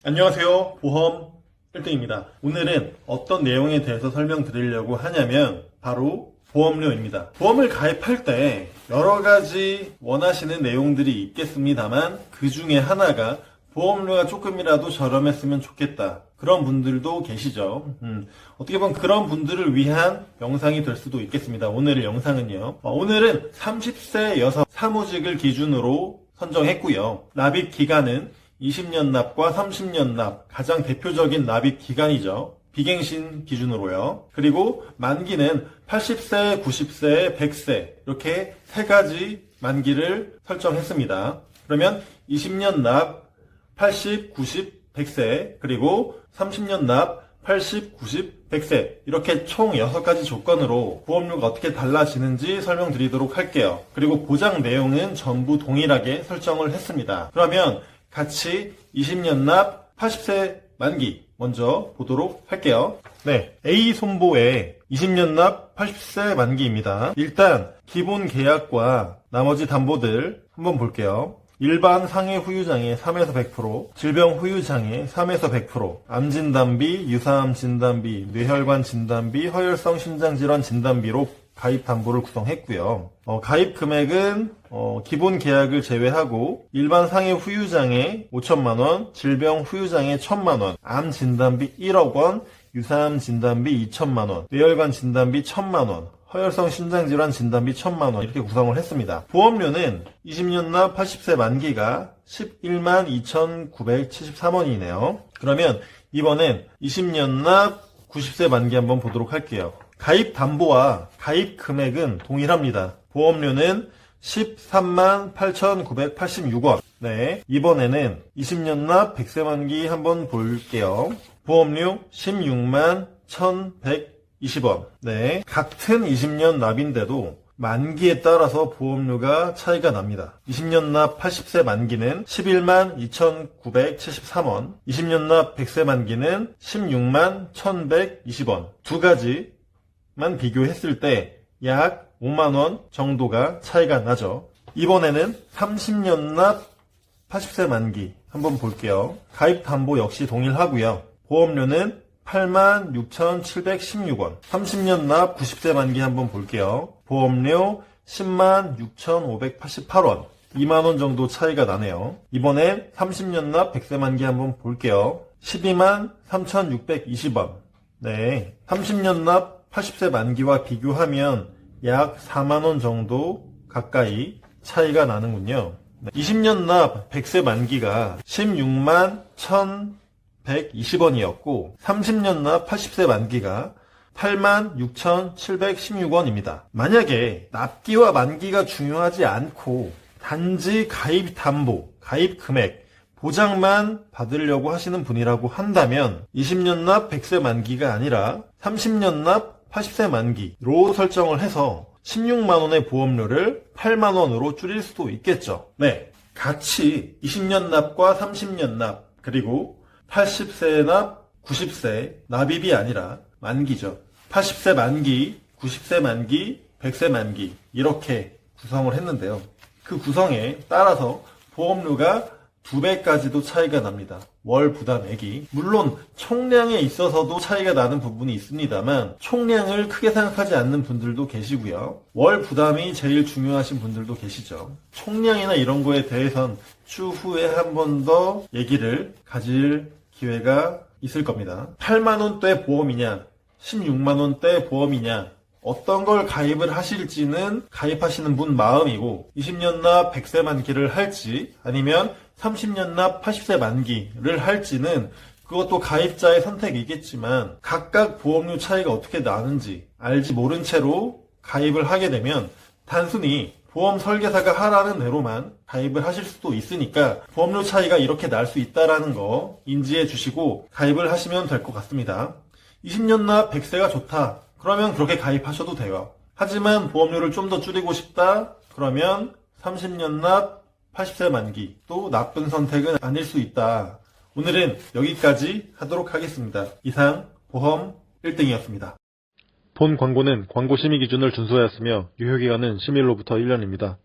안녕하세요. 보험 1등입니다. 오늘은 어떤 내용에 대해서 설명드리려고 하냐면 바로 보험료입니다. 보험을 가입할 때 여러 가지 원하시는 내용들이 있겠습니다만 그 중에 하나가 보험료가 조금이라도 저렴했으면 좋겠다. 그런 분들도 계시죠. 어떻게 보면 그런 분들을 위한 영상이 될 수도 있겠습니다. 오늘의 영상은요. 오늘은 30세 여성 사무직을 기준으로 선정했고요. 납입 기간은 20년 납과 30년 납, 가장 대표적인 납입 기간이죠. 비갱신 기준으로요. 그리고 만기는 80세, 90세, 100세 이렇게 세 가지 만기를 설정했습니다. 그러면 20년 납, 80, 90, 100세 그리고 30년 납, 80, 90, 100세 이렇게 총 6가지 조건으로 보험료가 어떻게 달라지는지 설명드리도록 할게요. 그리고 보장 내용은 전부 동일하게 설정을 했습니다. 그러면 같이 20년 납 80세 만기 먼저 보도록 할게요. 네, A손보의 20년 납 80세 만기입니다. 일단 기본 계약과 나머지 담보들 한번 볼게요. 일반 상해 후유장애 3에서 100%, 질병 후유장애 3에서 100%, 암진단비, 유사암 진단비, 뇌혈관 진단비, 허혈성 심장질환 진단비로 가입 담보를 구성했고요. 가입 금액은 기본 계약을 제외하고 일반 상해 후유장애 5천만원, 질병 후유장애 1천만원, 암 진단비 1억원, 유사암 진단비 2천만원, 뇌혈관 진단비 1천만원, 허혈성 심장질환 진단비 1천만원 이렇게 구성을 했습니다. 보험료는 20년 납 80세 만기가 11만 2,973원이네요. 그러면 이번엔 20년 납 90세 만기 한번 보도록 할게요. 가입 담보와 가입 금액은 동일합니다. 보험료는 13만 8,986원. 네, 이번에는 20년 납 100세 만기 한번 볼게요. 보험료 16만 1,120원. 네, 같은 20년 납인데도 만기에 따라서 보험료가 차이가 납니다. 20년 납 80세 만기는 11만 2,973원, 20년 납 100세 만기는 16만 1,120원. 두 가지만 비교했을 때 약 5만원 정도가 차이가 나죠. 이번에는 30년 납 80세 만기 한번 볼게요. 가입 담보 역시 동일하고요. 보험료는 86,716원. 30년 납 90세 만기 한번 볼게요. 보험료 10만 6,588원. 2만원 정도 차이가 나네요. 이번엔 30년 납 100세 만기 한번 볼게요. 12만 3,620원. 네, 30년 납 80세 만기와 비교하면 약 4만원 정도 가까이 차이가 나는군요. 20년 납 100세 만기가 16만 1,120원이었고 30년 납 80세 만기가 86,716원입니다. 만약에 납기와 만기가 중요하지 않고 단지 가입 담보, 가입 금액, 보장만 받으려고 하시는 분이라고 한다면 20년 납 100세 만기가 아니라 30년 납 80세 만기로 설정을 해서 16만원의 보험료를 8만원으로 줄일 수도 있겠죠. 네, 같이 20년 납과 30년 납 그리고 80세 납, 90세 납입이 아니라 만기죠. 80세 만기, 90세 만기, 100세 만기 이렇게 구성을 했는데요. 그 구성에 따라서 보험료가 2배까지도 차이가 납니다. 월 부담액이. 물론 총량에 있어서도 차이가 나는 부분이 있습니다만 총량을 크게 생각하지 않는 분들도 계시고요. 월 부담이 제일 중요하신 분들도 계시죠. 총량이나 이런 거에 대해선 추후에 한 번 더 얘기를 가질 기회가 있을 겁니다. 8만원대 보험이냐 16만원대 보험이냐 어떤 걸 가입을 하실지는 가입하시는 분 마음이고 20년 납 100세 만기를 할지 아니면 30년 납 80세 만기를 할지는 그것도 가입자의 선택이겠지만 각각 보험료 차이가 어떻게 나는지 알지 모른 채로 가입을 하게 되면 단순히 보험 설계사가 하라는 대로만 가입을 하실 수도 있으니까 보험료 차이가 이렇게 날 수 있다는 거 인지해 주시고 가입을 하시면 될 것 같습니다. 20년 납 100세가 좋다. 그러면 그렇게 가입하셔도 돼요. 하지만 보험료를 좀 더 줄이고 싶다. 그러면 30년 납 80세 만기 또 나쁜 선택은 아닐 수 있다. 오늘은 여기까지 하도록 하겠습니다. 이상 보험 1등이었습니다. 본 광고는 광고 심의 기준을 준수하였으며 유효기간은 심의일로부터 1년입니다.